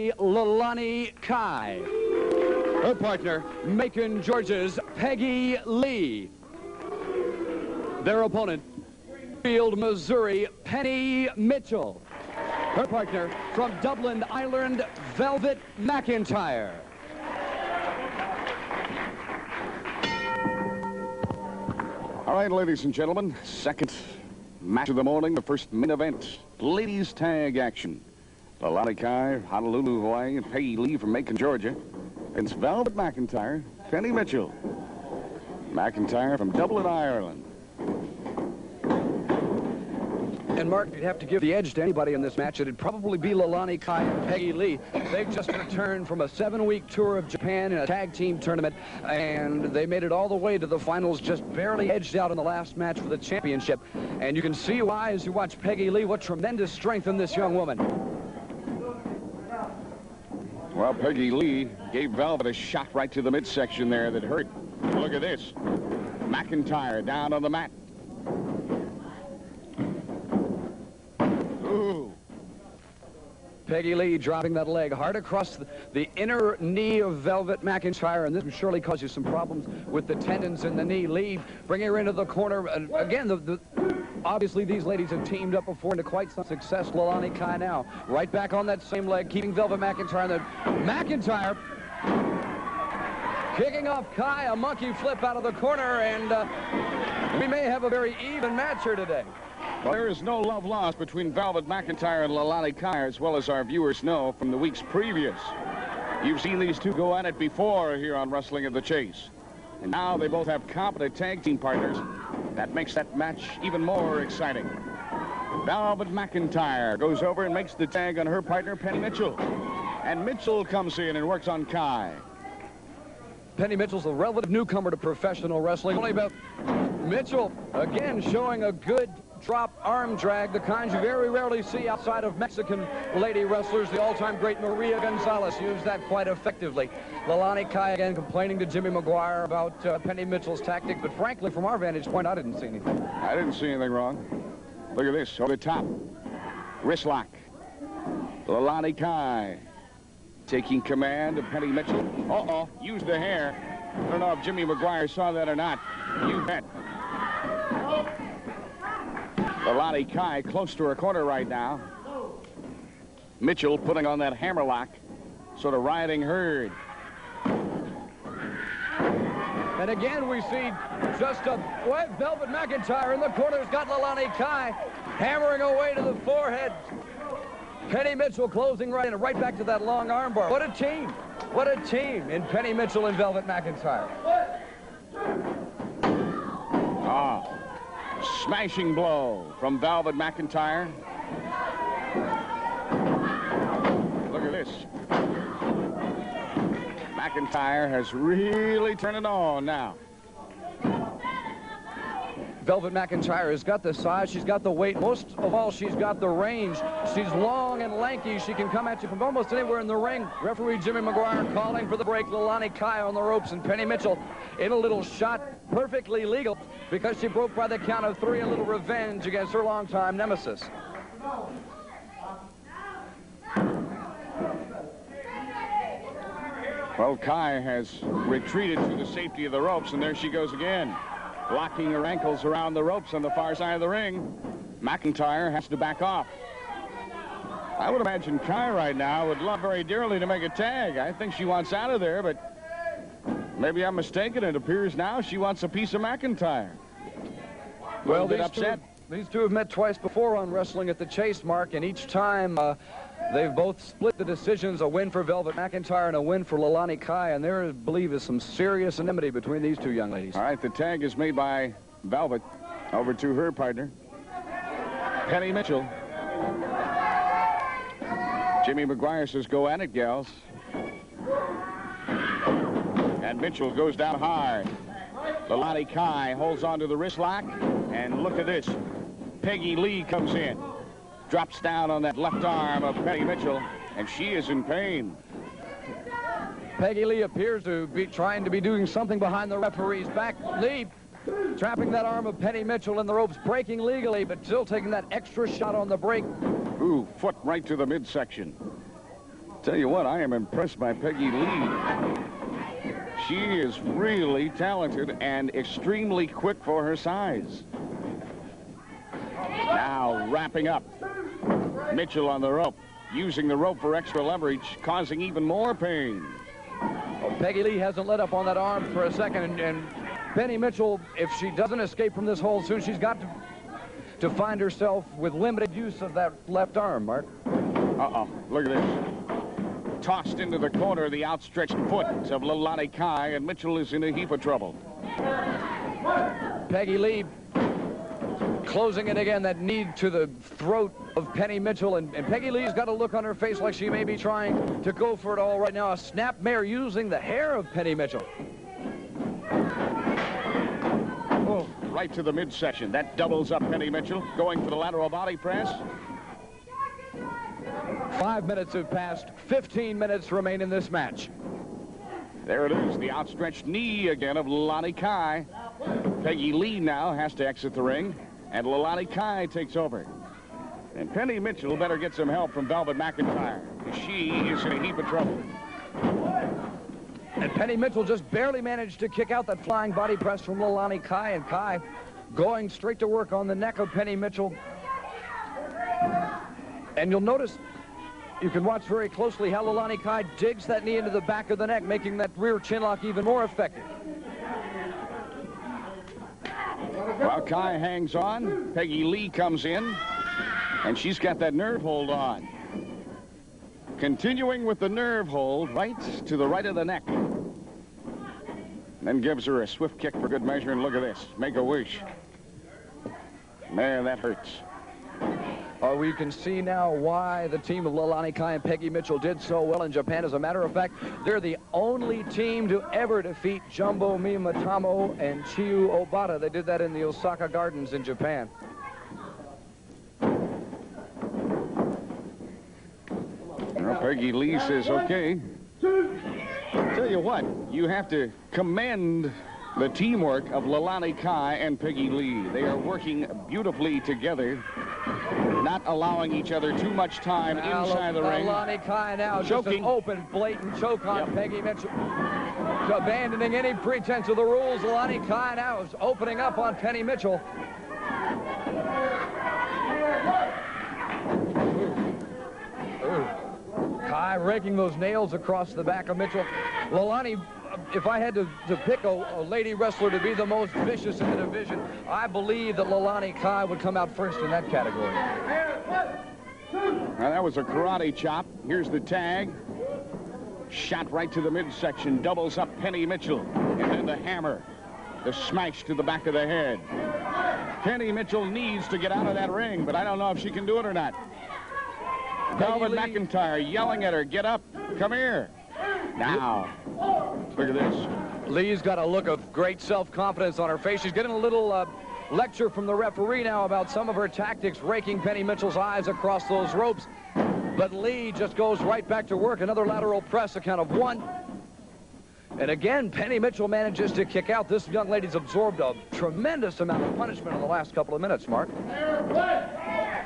Leilani Kai. Her partner, Macon, Georgia's Peggy Lee. Their opponent, Field, Missouri, Penny Mitchell. Her partner, from Dublin, Ireland, Velvet Mcintyre. All right, ladies and gentlemen, second match of the morning, the first main event, ladies tag action. Leilani Kai, Honolulu, Hawaii, and Peggy Lee from Macon, Georgia. It's Velvet Mcintyre, Penny Mitchell. Mcintyre from Dublin, Ireland. And Mark, you'd have to give the edge to anybody in this match. It'd probably be Leilani Kai and Peggy Lee. They've just returned from a 7-week tour of Japan in a tag team tournament, and they made it all the way to the finals, just barely edged out in the last match for the championship. And you can see why as you watch Peggy Lee, what tremendous strength in this young woman. Well, Peggy Lee gave Velvet a shot right to the midsection there that hurt. Look at this. Mcintyre down on the mat. Ooh. Peggy Lee dropping that leg hard across the inner knee of Velvet Mcintyre, and this will surely cause you some problems with the tendons in the knee. Lee bringing her into the corner. Again, obviously these ladies have teamed up before into quite some success. Leilani Kai now right back on that same leg, keeping Velvet Mcintyre. And Mcintyre kicking off Kai, a monkey flip out of the corner, and we may have a very even match here today. Well, there is no love lost between Velvet Mcintyre and Leilani Kai, as well as our viewers know from the weeks previous. You've seen these two go at it before here on Wrestling at the Chase. And now they both have competent tag team partners. That makes that match even more exciting. Velvet Mcintyre goes over and makes the tag on her partner, Penny Mitchell. And Mitchell comes in and works on Kai. Penny Mitchell's a relative newcomer to professional wrestling. Only about Mitchell, again, showing a good drop arm drag, the kinds you very rarely see outside of Mexican lady wrestlers. The all-time great Maria Gonzalez used that quite effectively. Leilani Kai again complaining to Jimmy McGuire about Penny Mitchell's tactic, but frankly, from our vantage point, I didn't see anything. I didn't see anything wrong. Look at this, over the top. Wrist lock. Leilani Kai taking command of Penny Mitchell. Uh-oh, used the hair. I don't know if Jimmy McGuire saw that or not. You bet. Leilani Kai close to her corner right now. Mitchell putting on that hammerlock, sort of riding herd. And again, we see just a Velvet Mcintyre in the corner has got Leilani Kai hammering away to the forehead. Penny Mitchell closing right in, right back to that long armbar. What a team. What a team in Penny Mitchell and Velvet Mcintyre. Ah. Smashing blow from Velvet Mcintyre. Look at this. Mcintyre has really turned it on now. Velvet Mcintyre has got the size, she's got the weight, most of all she's got the range. She's long and lanky, she can come at you from almost anywhere in the ring. Referee Jimmy McGuire calling for the break. Leilani Kai on the ropes, and Penny Mitchell in a little shot, perfectly legal because she broke by the count of 3, a little revenge against her longtime nemesis. Well, Kai has retreated to the safety of the ropes, and there she goes again. Locking her ankles around the ropes on the far side of the ring. Mcintyre has to back off. I would imagine Kai right now would love very dearly to make a tag. I think she wants out of there, but maybe I'm mistaken. It appears now she wants a piece of Mcintyre. Well, these two have met twice before on Wrestling at the Chase, Mark, and each time they've both split the decisions, a win for Velvet Mcintyre and a win for Leilani Kai, and there, I believe, is some serious enmity between these two young ladies. All right, the tag is made by Velvet over to her partner, Penny Mitchell. Jimmy McGuire says, go at it, gals. And Mitchell goes down hard. Leilani Kai holds on to the wrist lock, and look at this. Peggy Lee comes in. Drops down on that left arm of Penny Mitchell, and she is in pain. Peggy Lee appears to be trying to be doing something behind the referee's back. Lee trapping that arm of Penny Mitchell in the ropes, breaking legally, but still taking that extra shot on the break. Ooh, foot right to the midsection. Tell you what, I am impressed by Peggy Lee. She is really talented and extremely quick for her size. Now wrapping up. Mitchell on the rope, using the rope for extra leverage, causing even more pain. Well, Peggy Lee hasn't let up on that arm for a second, and Penny Mitchell, if she doesn't escape from this hold soon, she's got to find herself with limited use of that left arm, Mark. Look at this. Tossed into the corner, the outstretched foot of Leilani Kai, and Mitchell is in a heap of trouble. Peggy Lee closing it again, that knee to the throat of Penny Mitchell, and Peggy Lee's got a look on her face like she may be trying to go for it all right now. A snap mare using the hair of Penny Mitchell. Oh, right to the midsection. That doubles up Penny Mitchell, going for the lateral body press. 5 minutes have passed. 15 minutes remain in this match. There it is, the outstretched knee again of Leilani Kai. Peggy Lee now has to exit the ring, and Leilani Kai takes over. And Penny Mitchell better get some help from Velvet McIntyre. She is in a heap of trouble. And Penny Mitchell just barely managed to kick out that flying body press from Leilani Kai, and Kai going straight to work on the neck of Penny Mitchell. And you'll notice, you can watch very closely how Leilani Kai digs that knee into the back of the neck, making that rear chin lock even more effective. While Kai hangs on, Peggy Lee comes in, and she's got that nerve hold on. Continuing with the nerve hold right to the right of the neck. Then gives her a swift kick for good measure, and look at this. Make a wish. Man, that hurts. We can see now why the team of Leilani Kai and Peggy Mitchell did so well in Japan. As a matter of fact, they're the only team to ever defeat Jumbo Miyamoto and Chiyu Obata. They did that in the Osaka Gardens in Japan. Well, Peggy Lee says, okay. Tell you what, you have to commend the teamwork of Leilani Kai and Peggy Lee. They are working beautifully together, not allowing each other too much time now inside the ring. Leilani Kai now choking. Just an open, blatant choke on Peggy Mitchell. Abandoning any pretense of the rules, Leilani Kai now is opening up on Penny Mitchell. Kai raking those nails across the back of Mitchell. Leilani, if I had to pick a lady wrestler to be the most vicious in the division, I believe that Leilani Kai would come out first in that category. Now, that was a karate chop. Here's the tag. Shot right to the midsection. Doubles up Penny Mitchell. And then the hammer. The smash to the back of the head. Penny Mitchell needs to get out of that ring, but I don't know if she can do it or not. Velvet McIntyre yelling at her, get up, come here. Now, look at this. Lee's got a look of great self-confidence on her face. She's getting a little lecture from the referee now about some of her tactics, raking Penny Mitchell's eyes across those ropes. But Lee just goes right back to work. Another lateral press, a count of 1. And again, Penny Mitchell manages to kick out. This young lady's absorbed a tremendous amount of punishment in the last couple of minutes, Mark.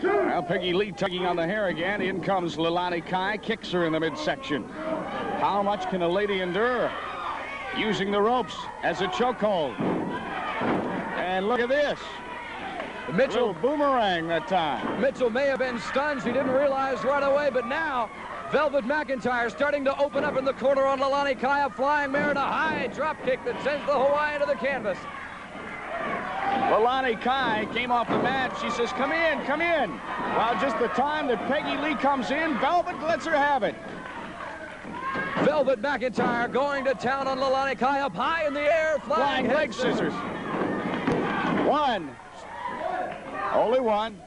Now Peggy Lee tugging on the hair again. In comes Leilani Kai, kicks her in the midsection. How much can a lady endure? Using the ropes as a chokehold. And look at this. Mitchell, boomerang that time. Mitchell may have been stunned. She didn't realize right away, but now Velvet McIntyre starting to open up in the corner on Leilani Kai. A flying mare and a high drop kick that sends the Hawaiian to the canvas. Leilani Kai came off the mat. She says, come in, come in. Well, just the time that Peggy Lee comes in, Velvet lets her have it. Velvet McIntyre going to town on Leilani Kai, up high in the air, flying leg scissors. 1. Only 1.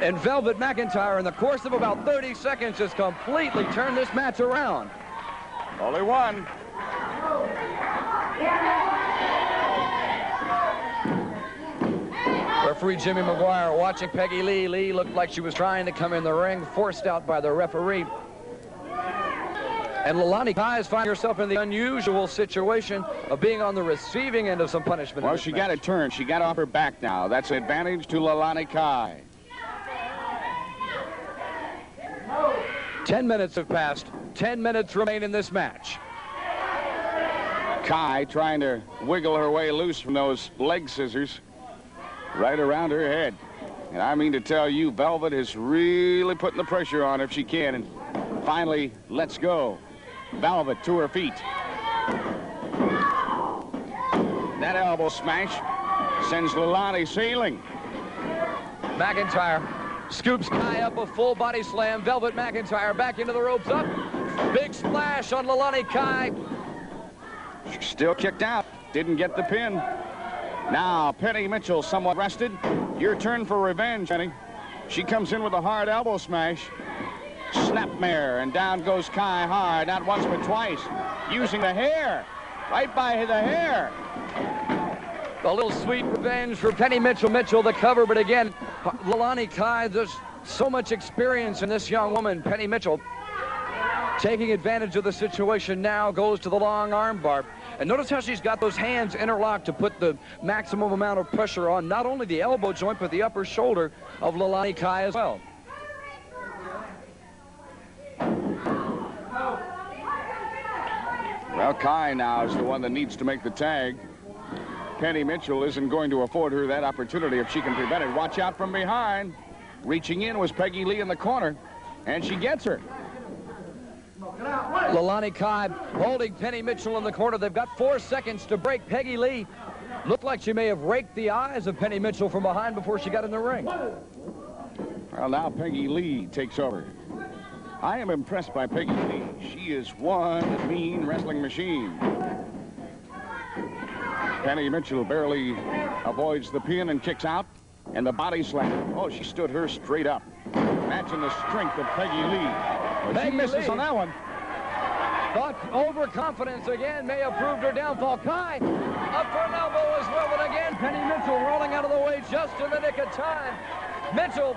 And Velvet McIntyre, in the course of about 30 seconds, has completely turned this match around. Only 1. Referee Jimmy McGuire watching Peggy Lee. Lee looked like she was trying to come in the ring, forced out by the referee. And Leilani Kai is finding herself in the unusual situation of being on the receiving end of some punishment. Well, she got a turn. She got off her back now. That's an advantage to Leilani Kai. 10 minutes have passed. 10 minutes remain in this match. Kai trying to wiggle her way loose from those leg scissors right around her head. And I mean to tell you, Velvet is really putting the pressure on her if she can. And finally, let's go. Velvet to her feet. That elbow smash sends Leilani sailing. McIntyre scoops Kai up a full body slam. Velvet McIntyre back into the ropes up. Big splash on Leilani Kai. Still kicked out. Didn't get the pin. Now, Penny Mitchell somewhat rested. Your turn for revenge, Penny. She comes in with a hard elbow smash. Snapmare, and down goes Kai hard. Not once, but twice. Using the hair. Right by the hair. A little sweet revenge for Penny Mitchell. Mitchell the cover, but again, Leilani Kai, there's so much experience in this young woman. Penny Mitchell taking advantage of the situation now, goes to the long arm bar. And notice how she's got those hands interlocked to put the maximum amount of pressure on not only the elbow joint, but the upper shoulder of Leilani Kai as well. Well, Kai now is the one that needs to make the tag. Penny Mitchell isn't going to afford her that opportunity if she can prevent it. Watch out from behind. Reaching in was Peggy Lee in the corner, and she gets her. Leilani Kai holding Penny Mitchell in the corner. They've got 4 seconds to break. Peggy Lee looked like she may have raked the eyes of Penny Mitchell from behind before she got in the ring. Well, now Peggy Lee takes over. I am impressed by Peggy Lee. She is one mean wrestling machine. Penny Mitchell barely avoids the pin and kicks out. And the body slam. Oh, she stood her straight up. Imagine the strength of Peggy Lee. Well, she misses on that one. Thought overconfidence again may have proved her downfall. Kai up for an elbow as well, but again Penny Mitchell rolling out of the way just in the nick of time. Mitchell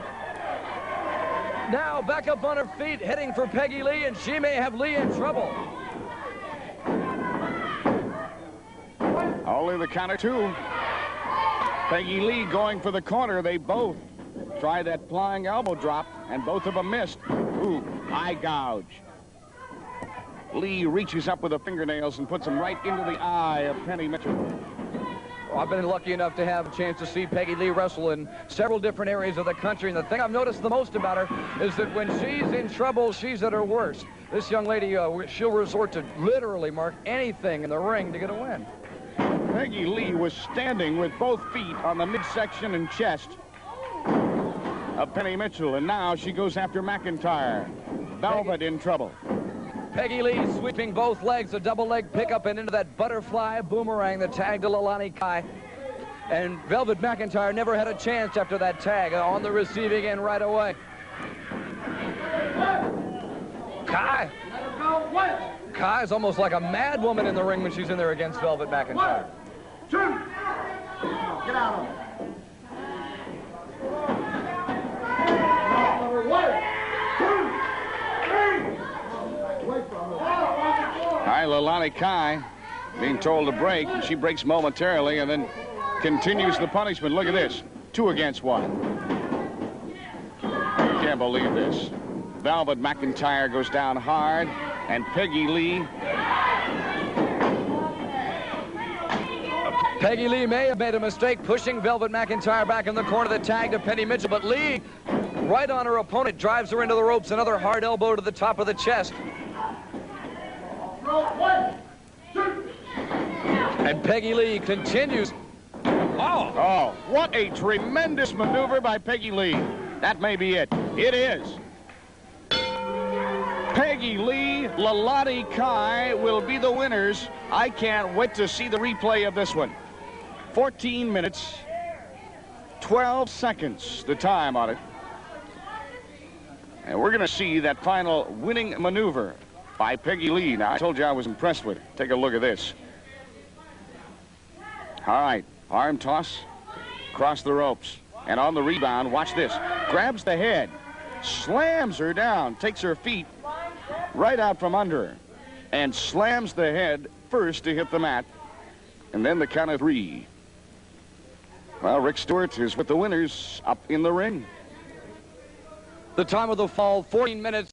now back up on her feet, heading for Peggy Lee, and she may have Lee in trouble. Only the count of 2. Peggy Lee going for the corner. They both try that flying elbow drop, and both of them missed. Ooh, eye gouge. Lee reaches up with the fingernails and puts them right into the eye of Penny Mitchell. Well, I've been lucky enough to have a chance to see Peggy Lee wrestle in several different areas of the country, and the thing I've noticed the most about her is that when she's in trouble, she's at her worst. This young lady, she'll resort to literally mark anything in the ring to get a win. Peggy Lee was standing with both feet on the midsection and chest of Penny Mitchell, and now she goes after McIntyre. Velvet in trouble. Peggy Lee sweeping both legs, a double leg pickup and into that butterfly boomerang, the tag to Leilani Kai. And Velvet McIntyre never had a chance after that tag, on the receiving end right away. Kai's almost like a mad woman in the ring when she's in there against Velvet McIntyre. 1, 2. Get out of it. Hi, Leilani Kai being told to break, and she breaks momentarily and then continues the punishment. Look at this. 2 against 1. Can't believe this. Velvet McIntyre goes down hard, and Peggy Lee. Peggy Lee may have made a mistake pushing Velvet McIntyre back in the corner, the tag to Penny Mitchell, but Lee, right on her opponent, drives her into the ropes. Another hard elbow to the top of the chest. 1, 2. And Peggy Lee continues. Oh, what a tremendous maneuver by Peggy Lee. That may be it. It is. Peggy Lee, Leilani Kai will be the winners. I can't wait to see the replay of this one. 14 minutes, 12 seconds, the time on it. And we're going to see that final winning maneuver by Peggy Lee. Now, I told you I was impressed with it. Take a look at this. All right, arm toss, across the ropes. And on the rebound, watch this. Grabs the head, slams her down, takes her feet right out from under her, and slams the head first to hit the mat, and then the count of 3. Well, Rick Stewart is with the winners up in the ring. The time of the fall, 14 minutes.